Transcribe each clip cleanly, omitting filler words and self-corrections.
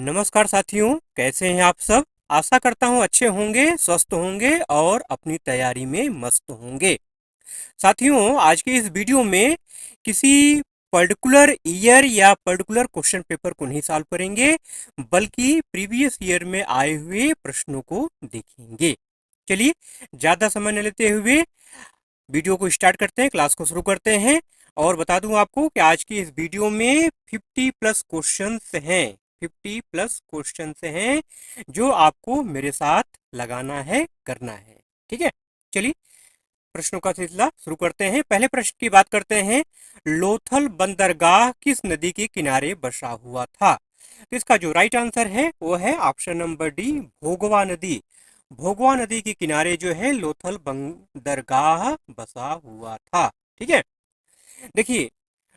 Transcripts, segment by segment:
नमस्कार साथियों, कैसे हैं आप सब। आशा करता हूं अच्छे होंगे, स्वस्थ होंगे और अपनी तैयारी में मस्त होंगे। साथियों, आज के इस वीडियो में किसी पर्टिकुलर ईयर या पर्टिकुलर क्वेश्चन पेपर को नहीं सॉल्व करेंगे, बल्कि प्रीवियस ईयर में आए हुए प्रश्नों को देखेंगे। चलिए, ज्यादा समय न लेते हुए वीडियो को स्टार्ट करते हैं, क्लास को शुरू करते हैं। और बता दूं आपको कि आज की इस वीडियो में 50 प्लस क्वेश्चंस हैं। 50 प्लस क्वेश्चंस हैं जो आपको मेरे साथ लगाना है, करना है। ठीक है, चलिए प्रश्नों का सिलसिला शुरू करते हैं। पहले प्रश्न की बात करते हैं। लोथल बंदरगाह किस नदी के किनारे बसा हुआ था? तो इसका जो राइट आंसर है वो है ऑप्शन नंबर डी, भोगवा नदी। भोगवा नदी के किनारे जो है लोथल बंदरगाह बसा हुआ था। ठीक है, देखिए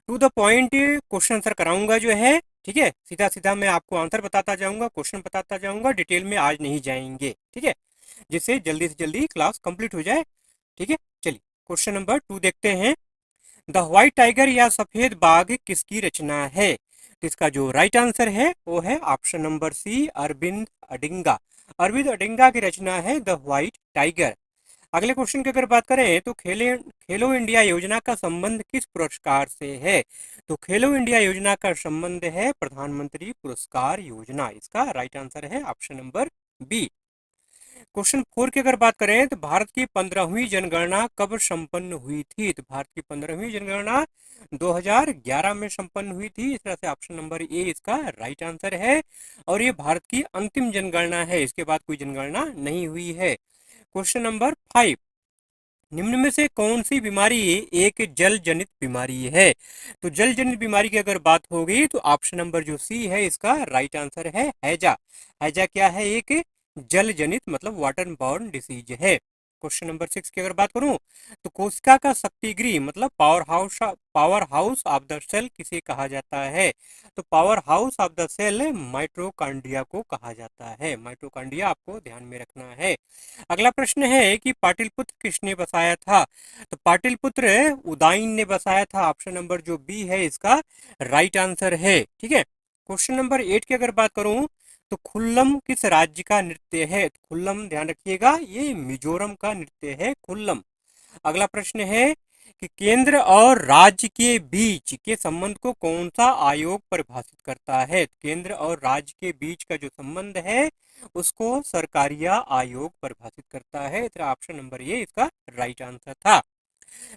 to the point question answer कराऊंगा जो है। ठीक है, सीधा सीधा मैं आपको आंसर बताता जाऊंगा, क्वेश्चन बताता जाऊंगा, डिटेल में आज नहीं जाएंगे। ठीक है, जिससे जल्दी से जल्दी क्लास कंप्लीट हो जाए। ठीक है, चलिए क्वेश्चन नंबर 2 देखते हैं। द व्हाइट टाइगर या सफेद बाघ किसकी रचना है? तो इसका जो राइट आंसर है वो है option number C, Aravind Adiga. Aravind Adiga की रचना है द व्हाइट टाइगर। अगले क्वेश्चन की अगर बात करें तो खेलो इंडिया योजना का संबंध किस पुरस्कार से है? तो खेलो इंडिया योजना का संबंध है प्रधानमंत्री पुरस्कार योजना। इसका राइट आंसर है ऑप्शन नंबर बी। क्वेश्चन 4 की अगर बात करें तो भारत की 15वीं जनगणना कब संपन्न हुई थी? तो भारत की 15वीं जनगणना 2011 में संपन्न हुई थी। इस तरह से ऑप्शन नंबर ए इसका राइट आंसर है। और ये भारत की अंतिम जनगणना है, इसके बाद कोई जनगणना नहीं हुई है। क्वेश्चन नंबर 5, निम्न में से कौन सी बीमारी एक जल जनित बीमारी है? तो जल जनित बीमारी की अगर बात होगी तो ऑप्शन नंबर जो सी है इसका राइट आंसर है हैजा। हैजा क्या है? एक जल जनित मतलब वाटर बॉर्न डिसीज है। क्वेश्चन नंबर 6 की अगर बात करूं तो कोशिका का शक्तिगृह मतलब power house of the cell किसे कहा जाता है? तो power house of the cell mitochondria को कहा जाता है। माइटोकॉन्ड्रिया आपको ध्यान में रखना है। अगला प्रश्न है कि पाटिलपुत्र किसने बसाया था? तो पाटिलपुत्र उदाइन ने बसाया था। ऑप्शन नंबर जो बी है इसका राइट आंसर है। ठीक है, क्वेश्चन नंबर 8 की अगर बात करूं तो खुल्लम किस राज्य का नृत्य है? तो खुल्लम ध्यान रखिएगा, ये मिजोरम का नृत्य है खुल्लम। अगला प्रश्न है कि केंद्र और राज्य के बीच के संबंध को कौन सा आयोग परिभाषित करता है? केंद्र और राज्य के बीच का जो संबंध है उसको सरकारिया आयोग परिभाषित करता है। तो ऑप्शन नंबर ए इसका राइट आंसर था।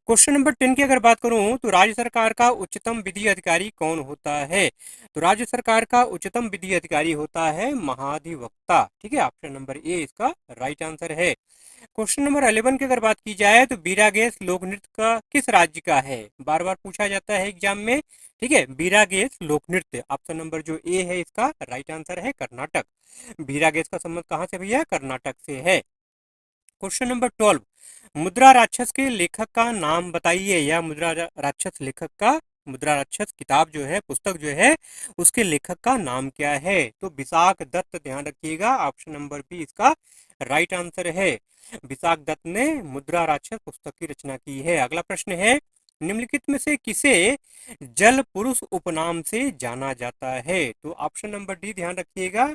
क्वेश्चन नंबर 10 की अगर बात करूं तो राज्य सरकार का उच्चतम विधि अधिकारी कौन होता है? तो राज्य सरकार का उच्चतम विधि अधिकारी होता है महाधिवक्ता। ठीक है, ऑप्शन नंबर ए इसका राइट आंसर है। क्वेश्चन नंबर 11 की अगर बात की जाए तो बीरागेस लोक नृत्य का किस राज्य का है? बार बार पूछा जाता है एग्जाम में। ठीक है, बीरागेस लोक नृत्य ऑप्शन नंबर जो ए है इसका राइट आंसर है कर्नाटक। बीरागेस का संबंध कहां से भैया? कर्नाटक से है। क्वेश्चन नंबर 12, मुद्रा राक्षस के लेखक का नाम बताइए, या मुद्रा राक्षस लेखक का, मुद्रा राक्षस किताब जो है, पुस्तक जो है, उसके लेखक का नाम क्या है? तो विशाख दत्त। ध्यान रखिएगा, ऑप्शन नंबर बी इसका राइट आंसर है। विशाख दत्त ने मुद्रा राक्षस पुस्तक की रचना की है। अगला प्रश्न है, निम्नलिखित में से किसे जल पुरुष उपनाम से जाना जाता है? तो ऑप्शन नंबर डी ध्यान रखिएगा,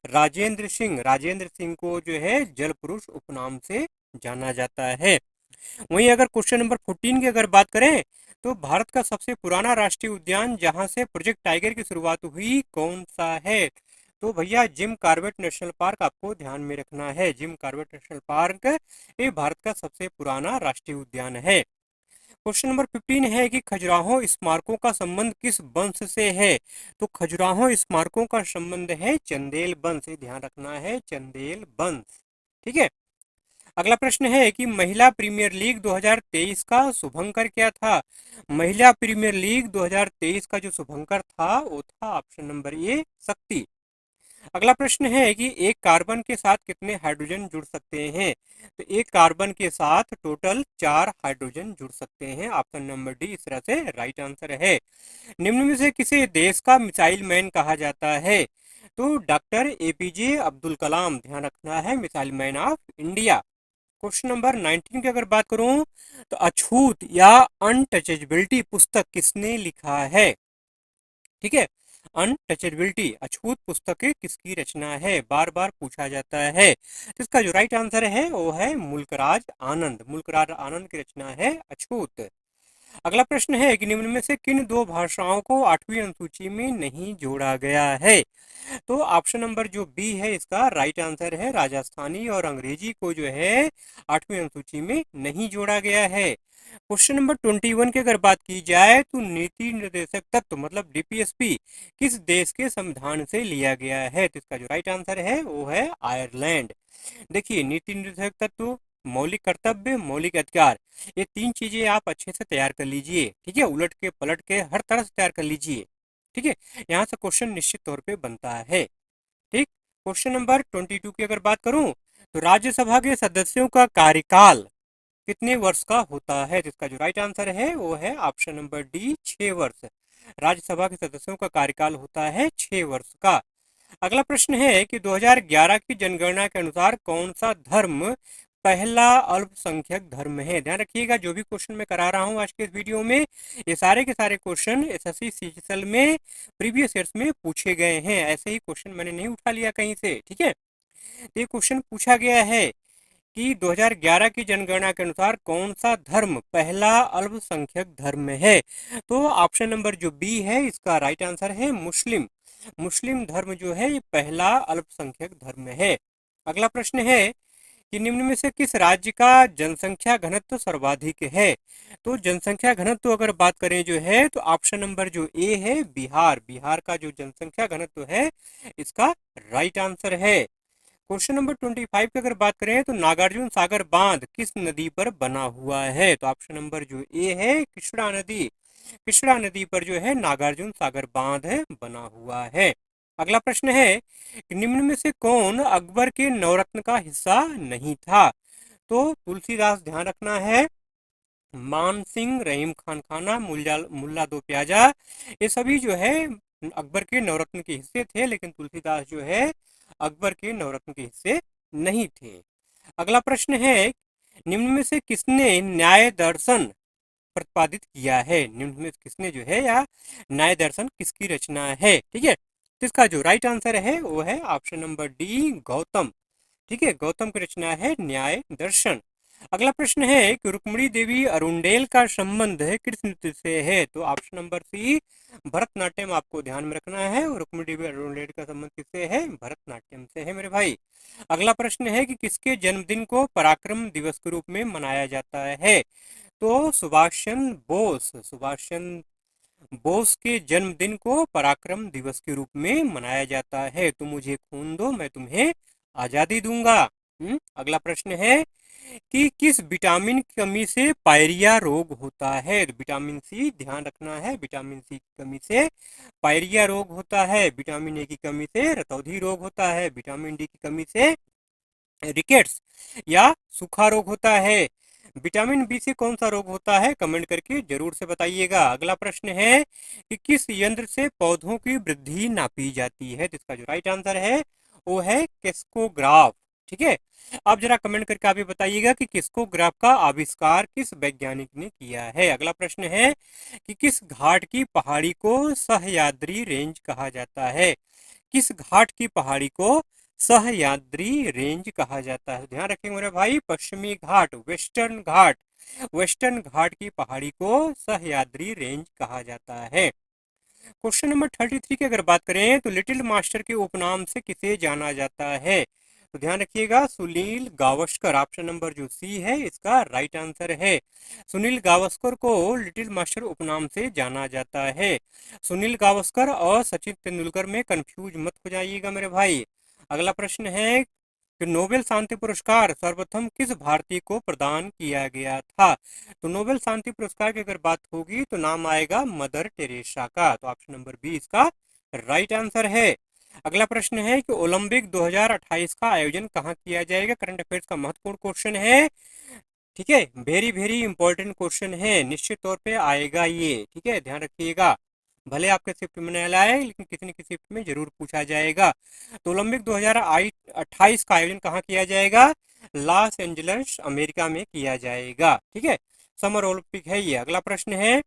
राजेंद्र सिंह। राजेंद्र सिंह को जो है जल पुरुष उपनाम से जाना जाता है। वहीं अगर क्वेश्चन नंबर 14 की अगर बात करें तो भारत का सबसे पुराना राष्ट्रीय उद्यान जहां से प्रोजेक्ट टाइगर की शुरुआत हुई कौन सा है? तो भैया जिम कॉर्बेट नेशनल पार्क आपको ध्यान में रखना है। जिम कॉर्बेट नेशनल पार्क ये भारत का सबसे पुराना राष्ट्रीय उद्यान है। क्वेश्चन नंबर 15 है कि खजुराहो स्मारकों का संबंध किस वंश से है? तो खजुराहो स्मारकों का संबंध है चंदेल वंश। ध्यान रखना है, चंदेल वंश। ठीक है, अगला प्रश्न है कि महिला प्रीमियर लीग 2023 का शुभंकर क्या था? महिला प्रीमियर लीग 2023 का जो शुभंकर था वो था ऑप्शन नंबर ए शक्ति। अगला प्रश्न है कि एक कार्बन के साथ कितने हाइड्रोजन जुड़ सकते हैं? तो एक कार्बन के साथ टोटल 4 हाइड्रोजन जुड़ सकते हैं। ऑप्शन नंबर डी इस तरह से राइट आंसर है। निम्न में से किसे देश का मिसाइल मैन कहा जाता है? तो डॉक्टर एपीजे अब्दुल कलाम। ध्यान रखना है, missile man of India. Question number 19 की अगर बात करूं तो अछूत या अनटचेबिलिटी पुस्तक किसने लिखा है? ठीक है, अनटचेबिलिटी, अछूत पुस्तकें किसकी रचना है, बार बार पूछा जाता है। तो इसका जो राइट आंसर है वो है मुल्कराज आनंद। मुल्कराज आनंद की रचना है अछूत। अगला प्रश्न है कि निम्न में से किन दो भाषाओं को 8वीं अनुसूची में नहीं जोड़ा गया है। तो ऑप्शन नंबर जो बी है इसका राइट आंसर है। राजस्थानी और अंग्रेजी को जो है 8वीं अनुसूची में नहीं जोड़ा गया है। क्वेश्चन नंबर 21 की अगर बात की जाए तो नीति निर्देशक तत्व मतलब डीपीएसपी किस देश के संविधान से लिया गया है। तो इसका जो राइट आंसर है वो है आयरलैंड। देखिए नीति निर्देशक तत्व, मौलिक कर्तव्य, मौलिक अधिकार, ये तीन चीजें आप अच्छे से तैयार कर लीजिए। ठीक है, उलट के पलट के हर तरह से तैयार कर लीजिए। ठीक है, यहाँ से क्वेश्चन निश्चित तौर पे बनता है। ठीक, क्वेश्चन नंबर 22 की अगर बात करूं तो राज्यसभा के सदस्यों का कार्यकाल कितने वर्ष का होता है। तो इसका जो राइट आंसर है वो है ऑप्शन नंबर डी 6 वर्ष। राज्यसभा के सदस्यों का कार्यकाल होता है 6 वर्ष का। अगला प्रश्न है कि 2011 की जनगणना के अनुसार कौन सा धर्म पहला अल्पसंख्यक धर्म है। ध्यान रखिएगा, जो भी क्वेश्चन मैं करा रहा हूं आज के इस वीडियो में, ये सारे के सारे क्वेश्चन एसएससी सीजीएल में प्रीवियस ईयर्स में पूछे गए हैं। ऐसे ही क्वेश्चन मैंने नहीं उठा लिया कहीं से। ठीक है, तो ये क्वेश्चन पूछा गया है कि 2011 की जनगणना के अनुसार कौन सा धर्म पहला अल्पसंख्यक धर्म है। तो ऑप्शन नंबर जो बी है इसका राइट आंसर है मुस्लिम। मुस्लिम धर्म जो है ये पहला अल्पसंख्यक धर्म है। अगला प्रश्न है कि निम्न में से किस राज्य का जनसंख्या घनत्व सर्वाधिक है। तो जनसंख्या घनत्व अगर बात करें जो है तो ऑप्शन नंबर जो ए है बिहार। बिहार का जो जनसंख्या घनत्व है इसका राइट आंसर है। क्वेश्चन नंबर 25 की अगर बात करें तो नागार्जुन सागर बांध किस नदी पर बना हुआ है। तो ऑप्शन नंबर जो ए है कृष्णा नदी। कृष्णा नदी पर जो है नागार्जुन सागर बांध बना हुआ है। अगला प्रश्न है कि निम्न में से कौन अकबर के नवरत्न का हिस्सा नहीं था। तो तुलसीदास ध्यान रखना है, मान सिंह, रहीम खान खाना, मुल्ला दो प्याजा, ये सभी जो है अकबर के नवरत्न के हिस्से थे, लेकिन तुलसीदास जो है अकबर के नवरत्न के हिस्से नहीं थे। अगला प्रश्न है निम्न में से किसने न्याय दर्शन प्रतिपादित किया है। निम्न में किसने जो है या न्याय दर्शन किसकी रचना है। ठीक है, तो इसका जो राइट आंसर है वो है ऑप्शन नंबर डी गौतम। ठीक है, गौतम की रचना है न्याय दर्शन। अगला प्रश्न है कि रुक्मिणी देवी अरुंडेल का संबंध किस नृत्य से है। तो ऑप्शन नंबर सी भरतनाट्यम आपको ध्यान में रखना है। और रुक्मिणी देवी अरुंडेल का संबंध किससे है, भरतनाट्यम से है मेरे भाई। अगला प्रश्न है कि किसके जन्मदिन को पराक्रम दिवस के रूप में मनाया जाता है। तो सुभाष चंद्र बोस। सुभाष चंद्र बोस के जन्मदिन को पराक्रम दिवस के रूप में मनाया जाता है। तुम मुझे खून दो मैं तुम्हें आजादी दूंगा। अगला प्रश्न है कि किस विटामिन की कमी से पायरिया रोग होता है। तो विटामिन सी ध्यान रखना है, विटामिन सी की कमी से पायरिया रोग होता है। विटामिन ए की कमी से रतौंधी रोग होता है। विटामिन डी की कमी से रिकेट्स या सूखा रोग होता है। विटामिन बी से कौन सा रोग होता है, कमेंट करके जरूर से बताइएगा। अगला प्रश्न है कि किस यंत्र से पौधों की वृद्धि नापी जाती है। तो इसका जो राइट आंसर है वो है किस्कोग्राफ। ठीक है, आप जरा कमेंट करके आप ये बताइएगा कि किस्कोग्राफ का आविष्कार किस वैज्ञानिक ने किया है। अगला प्रश्न है कि किस घाट की पहाड़ी को सह्याद्री रेंज कहा जाता है। किस घाट की पहाड़ी को सह्याद्री रेंज कहा जाता है। ध्यान रखेंगे मेरे भाई, पश्चिमी घाट, वेस्टर्न घाट, वेस्टर्न घाट की पहाड़ी को सह्याद्री रेंज कहा जाता है। क्वेश्चन नंबर 33 की अगर बात करें तो लिटिल मास्टर के उपनाम से किसे जाना जाता है। तो ध्यान रखिएगा सुनील गावस्कर। ऑप्शन नंबर जो सी है इसका राइट आंसर है। सुनील गावस्कर को लिटिल मास्टर उपनाम से जाना जाता है। सुनील गावस्कर और सचिन तेंदुलकर में कंफ्यूज मत हो जाइएगा मेरे भाई। अगला प्रश्न है कि नोबेल शांति पुरस्कार सर्वप्रथम किस भारतीय को प्रदान किया गया था। तो नोबेल शांति पुरस्कार की अगर बात होगी तो नाम आएगा मदर टेरेसा का। तो ऑप्शन नंबर बी इसका राइट आंसर है। अगला प्रश्न है कि ओलंपिक 2028 का आयोजन कहाँ किया जाएगा। करंट अफेयर्स का महत्वपूर्ण क्वेश्चन है। ठीक है, वेरी वेरी इंपॉर्टेंट क्वेश्चन है, निश्चित तौर पे आएगा ये। ठीक है, ध्यान रखिएगा, भले आपके शिफ्ट में नहीं आए लेकिन किसी न किसी शिफ्ट में जरूर पूछा जाएगा। तो ओलंपिक 2028 का आयोजन कहाँ किया जाएगा, लॉस एंजल्स अमेरिका में किया जाएगा। ठीक है, समर ओलंपिक है ये। अगला प्रश्न है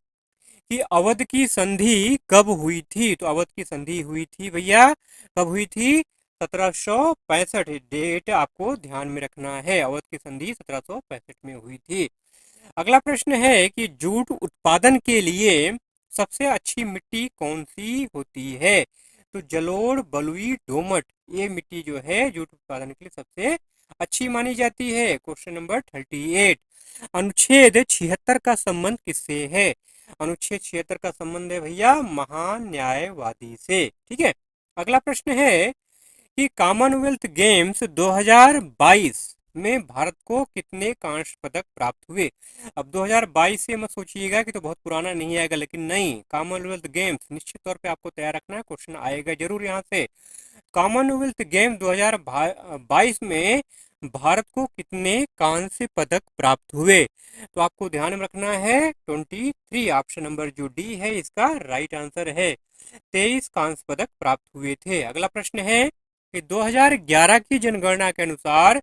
कि अवध की संधि कब हुई थी। तो अवध की संधि हुई थी भैया, कब हुई थी? 1765। डेट आपको ध्यान में रखना है, अवध की संधि 1765 में हुई थी। अगला प्रश्न है कि जूट उत्पादन के लिए सबसे अच्छी मिट्टी कौन सी होती है। तो जलोढ़, बलुई, दोमट, ये मिट्टी जो है जूट उत्पादन के लिए सबसे अच्छी मानी जाती है। क्वेश्चन नंबर 38, अनुच्छेद 76 का संबंध किससे है। अनुच्छेद 76 का संबंध है भैया महान्यायवादी से। ठीक है। अगला प्रश्न है कि कॉमनवेल्थ गेम्स 2022 में भारत को कितने कांस्य पदक प्राप्त हुए। अब 2022 से मत सोचिएगा कि तो बहुत पुराना नहीं आएगा, लेकिन नहीं, कॉमनवेल्थ गेम्स निश्चित तौर पे आपको तैयार रखना है, क्वेश्चन आएगा जरूर यहाँ से। कॉमनवेल्थ गेम 2022 में भारत को कितने कांस्य पदक प्राप्त हुए। तो आपको ध्यान में रखना है 23। ऑप्शन नंबर जो डी है इसका राइट आंसर है। 23 कांस्य पदक प्राप्त हुए थे। अगला प्रश्न है कि 2011 की जनगणना के अनुसार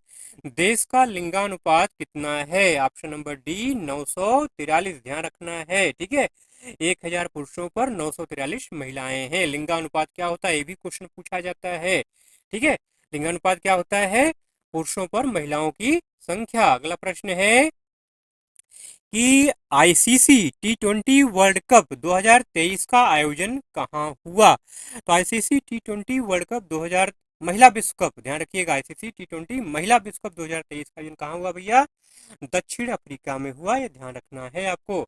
देश का लिंगानुपात कितना है। Option number D 943। ध्यान रखना है, ठीक है। 1000 पुरुषों पर 943 महिलाएं हैं। लिंगानुपात क्या होता है, ये भी क्वेश्चन पूछा जाता है। ठीक है, लिंगानुपात क्या होता है, पुरुषों पर महिलाओं की संख्या। अगला प्रश्न है कि आईसीसी T20 वर्ल्ड कप 2023 का आयोजन कहाँ हुआ। तो आईसीसी T20 वर्ल्ड कप 2000 महिला विश्व कप, ध्यान रखिएगा, आईसीसी T20 महिला विश्व कप 2023 का आयोजन कहाँ हुआ भैया, दक्षिण अफ्रीका में हुआ। ये ध्यान रखना है आपको।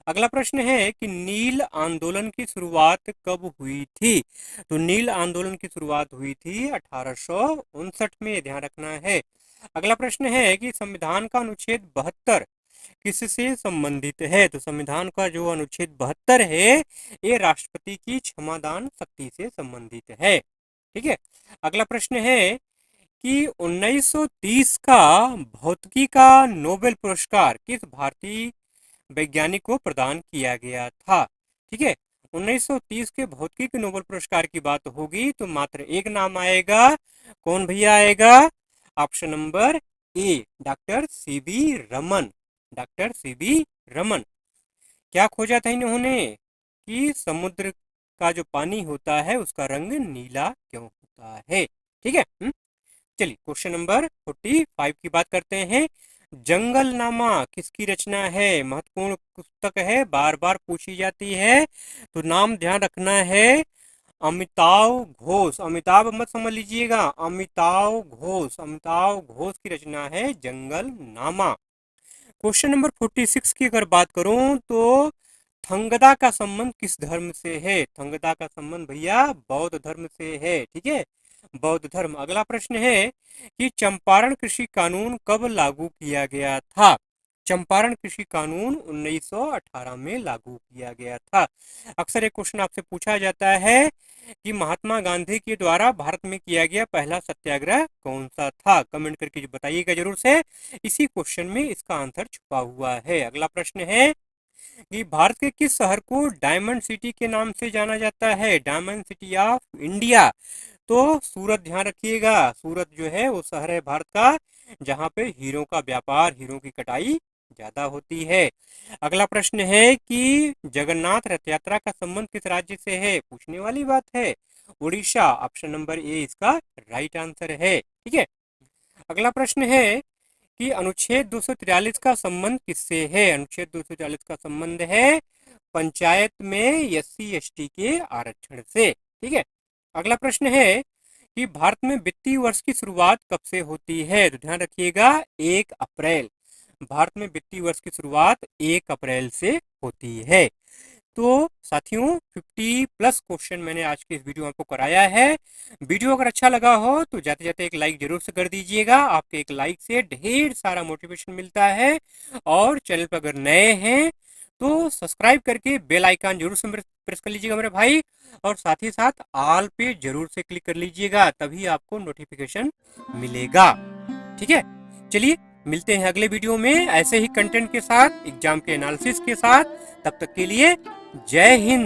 अगला प्रश्न है कि नील आंदोलन की शुरुआत कब हुई थी। तो नील आंदोलन की शुरुआत हुई थी 1859 में, ध्यान रखना है। अगला प्रश्न है कि संविधान का अनुच्छेद 72 किससे संबंधित है। तो संविधान का जो अनुच्छेद 72 है ये राष्ट्रपति की क्षमादान शक्ति से संबंधित है। ठीक है। अगला प्रश्न है कि 1930 का भौतिकी का नोबेल पुरस्कार किस भारतीय वैज्ञानिक को प्रदान किया गया था। ठीक है, 1930 के भौतिकी के नोबेल पुरस्कार की बात होगी तो मात्र एक नाम आएगा। कौन भैया आएगा, option number A, doctor CV Raman. Doctor CV Raman. क्या खोजा था इन्होंने कि समुद्र का जो पानी होता है उसका रंग नीला क्यों होता है। ठीक है। चलिए क्वेश्चन नंबर 45 की बात करते हैं। जंगलनामा किसकी रचना है। महत्वपूर्ण पुस्तक है, बार बार पूछी जाती है, तो नाम ध्यान रखना है अमिताव घोष। अमिताभ मत समझ लीजिएगा, अमिताव घोष। अमिताव घोष की रचना है जंगलनामा। क्वेश्चन नंबर 46 की अगर बात करूं तो थंगदा का संबंध किस धर्म से है। थंगदा का संबंध भैया बौद्ध धर्म से है। ठीक है, बौद्ध धर्म। अगला प्रश्न है कि चंपारण कृषि कानून कब लागू किया गया था। चंपारण कृषि कानून 1918 में लागू किया गया था। अक्सर एक क्वेश्चन आपसे पूछा जाता है कि महात्मा गांधी के द्वारा भारत में किया गया पहला सत्याग्रह कौन सा था। कमेंट करके बताइएगा जरूर से, इसी क्वेश्चन में इसका आंसर छुपा हुआ है। अगला प्रश्न है कि भारत के किस शहर को डायमंड सिटी के नाम से जाना जाता है। Diamond city of India. तो सूरत, ध्यान रखिएगा, सूरत जो है वो शहर है भारत का जहां पे हीरों का व्यापार, हीरों की कटाई ज्यादा होती है। अगला प्रश्न है कि जगन्नाथ रथ यात्रा का संबंध किस राज्य से है। पूछने वाली बात है, उड़ीसा। ऑप्शन नंबर ए इसका राइट आंसर है। ठीक है। अगला प्रश्न है कि अनुच्छेद 243 का संबंध किससे है। अनुच्छेद 243 का संबंध है पंचायत में SC/ST के आरक्षण से। ठीक है। अगला प्रश्न है कि भारत में वित्तीय वर्ष की शुरुआत कब से होती है। तो ध्यान रखिएगा 1 अप्रैल। भारत में वित्तीय वर्ष की शुरुआत 1 अप्रैल से होती है। तो साथियों 50+ क्वेश्चन मैंने आज के इस वीडियो में आपको कराया है। वीडियो अगर अच्छा लगा हो तो जाते जाते एक लाइक जरूर से कर दीजिएगा। आपके एक लाइक से ढेर सारा मोटिवेशन मिलता है। और चैनल पर अगर नए हैं तो सब्सक्राइब करके बेल आइकन जरूर से प्रेस कर लीजिएगा मेरे भाई, और साथ ही साथ ऑल पे जरूर से क्लिक कर लीजिएगा, तभी आपको नोटिफिकेशन मिलेगा। ठीक है, चलिए मिलते हैं अगले वीडियो में ऐसे ही कंटेंट के साथ, एग्जाम के एनालिसिस के साथ। तब तक के लिए जय हिंद।